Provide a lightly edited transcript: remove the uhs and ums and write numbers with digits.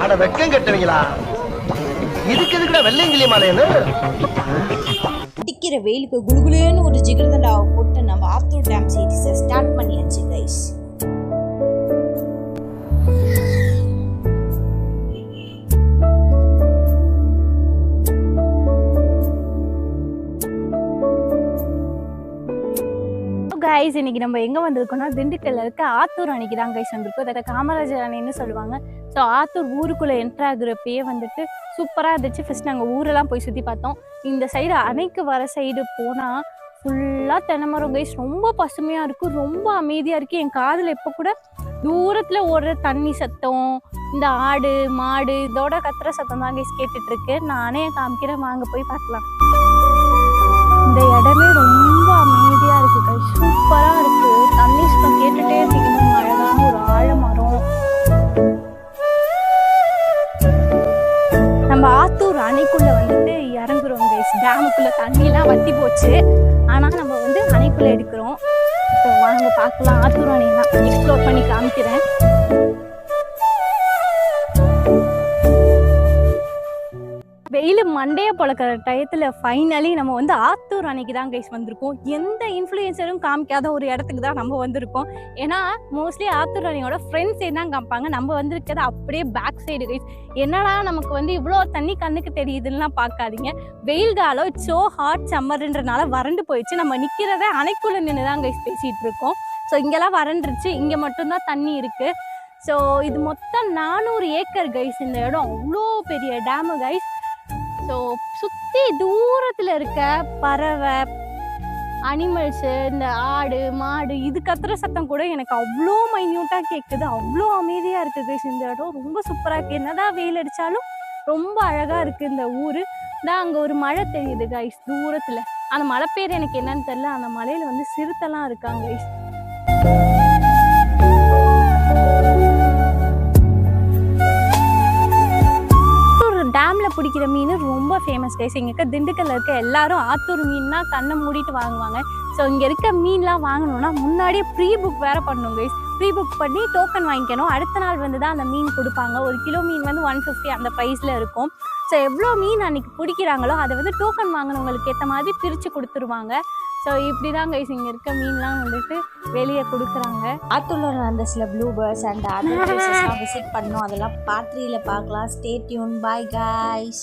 அட வெக்கம் கட்டுவீங்களா? இதுக்கு எதுக்குடா வெள்ளையங்கிலி மாலைன்னு? அடிக்கிற வெயிலுக்கு குளுகுலுன்னு ஒரு ஜிகர்தண்டாவை போட்டு நம்ம ஆத்தூர் டேம் சீரிஸை ஸ்டார்ட் பண்ணியாச்சு கைஸ். கைஸ் இன்னைக்கு நம்ம எங்கே வந்திருக்கோம்னா திண்டுக்கல்ல இருக்க ஆத்தூர் அணைக்கு தான் கைஸ் வந்திருக்கோம். அதை காமராஜர் அணைன்னு சொல்லுவாங்க. ஸோ ஆத்தூர் ஊருக்குள்ளே என்ட்ரு ஆகுறப்பயே வந்துட்டு சூப்பராக இருந்துச்சு. ஃபஸ்ட் நாங்கள் ஊரெல்லாம் போய் சுற்றி பார்த்தோம். இந்த சைடு அணைக்கு வர சைடு போனால் ஃபுல்லாக தென்னைமரம் கைஸ், ரொம்ப பசுமையாக இருக்கும், ரொம்ப அமைதியாக இருக்குது. என் காதில் இப்போ கூட தூரத்தில் ஓடுற தண்ணி சத்தம், இந்த ஆடு மாடு இதோட கத்துற சத்தம் தான் கைஸ் கேட்டுட்ருக்கு. நானே காமிக்கிறேன், வாங்க போய் பார்க்கலாம். இந்த இடமே ரொம்ப அமைதியாக இருக்குது கைஸ், சூப்பராக இருக்குது. தண்ணி சத்தம் கேட்டுகிட்டே இருக்கணும். அழகான ஒரு ஆழமரம். நம்ம ஆத்தூர் அணைக்குள்ளே வந்துட்டு இறங்குறோம் கைஸ். டேமுக்குள்ளே தண்ணியெலாம் வற்றி போச்சு, ஆனால் நம்ம வந்து அணைக்குள்ளே எடுக்கிறோம். ஸோ வாங்க பார்க்கலாம். ஆத்தூர் அணையெல்லாம் எக்ஸ்ப்ளோர் பண்ணி காமிக்கிறேன். வெயில் மண்டையை பழக்கிற டயத்தில் ஃபைனலி நம்ம வந்து ஆத்தூர் அணைக்கு தான் கைஸ் வந்திருக்கோம். எந்த இன்ஃப்ளூயன்சரும் காமிக்காத ஒரு இடத்துக்கு தான் நம்ம வந்திருக்கோம். ஏன்னா மோஸ்ட்லி ஆத்தூர் அணையோட ஃப்ரெண்ட்ஸே தான் காமிப்பாங்க. நம்ம வந்திருக்கிறது அப்படியே பேக் சைடு கைஸ். என்னடா நமக்கு வந்து இவ்வளோ தண்ணி கண்ணுக்கு தெரியுதுலாம் பார்க்காதீங்க. வெயில் காலம் ஸோ ஹாட் சம்மர்ன்றனால வறண்டு போயிடுச்சு. நம்ம நிற்கிறத அணைக்குள்ளே நின்று தான் கைஸ் பேசிகிட்டு இருக்கோம். ஸோ இங்கெல்லாம் வறண்டுருச்சு, இங்கே மட்டும்தான் தண்ணி இருக்குது. ஸோ இது மொத்தம் 400 ஏக்கர் கைஸ். இந்த இடம் அவ்வளோ பெரிய டேமு கைஸ். ஸோ சுற்றி தூரத்தில் இருக்க பறவை அனிமல்ஸு, இந்த ஆடு மாடு இது கத்துற சத்தம் கூட எனக்கு அவ்வளோ மைன்யூட்டாக கேட்குது. அவ்வளோ அமைதியாக இருக்குது கைஸ். இந்த இடம் ரொம்ப சூப்பராக இருக்குது. என்னதான் வெயில் அடித்தாலும் ரொம்ப அழகாக இருக்குது இந்த ஊர். தான் அங்கே ஒரு மழை தெரியுது கைஸ் தூரத்தில். அந்த மலை பேர் எனக்கு என்னன்னு தெரியல. அந்த மலையில் வந்து சிறுத்தைலாம் இருக்காங்க கைஸ். டேமில் பிடிக்கிற மீன் ரொம்ப ஃபேமஸ் கைஸ். இங்கே இருக்க திண்டுக்கல்ல இருக்க எல்லாரும் ஆத்தூர் மீன்னா கண்ணை மூடிட்டு வாங்குவாங்க. ஸோ இங்கே இருக்க மீன்லாம் வாங்கணும்னா முன்னாடியே ப்ரீ புக் வேறு பண்ணணும் கைஸ். ப்ரீ புக் பண்ணி டோக்கன் வாங்கிக்கணும். அடுத்த நாள் வந்து தான் அந்த மீன் கொடுப்பாங்க. ஒரு கிலோ மீன் வந்து 150 அந்த ப்ரைஸில் இருக்கும். ஸோ எவ்வளோ மீன் அன்றைக்கி பிடிக்கிறாங்களோ அதை வந்து டோக்கன் வாங்கினவங்களுக்கு ஏற்ற மாதிரி பிரித்து கொடுத்துருவாங்க. ஸோ இப்படி தான் கைஸ் இங்கே இருக்க மீன்லாம் வந்துட்டு வெளியே கொடுக்குறாங்க. ஆத்தூரில் அந்த சில ப்ளூ பேர்ட்ஸ் அண்ட் அதர் பிளேசஸ்லாம் விசிட் பண்ணோம். அதெல்லாம் பார்ட் 3ல பார்க்கலாம். Stay tune. Bye guys.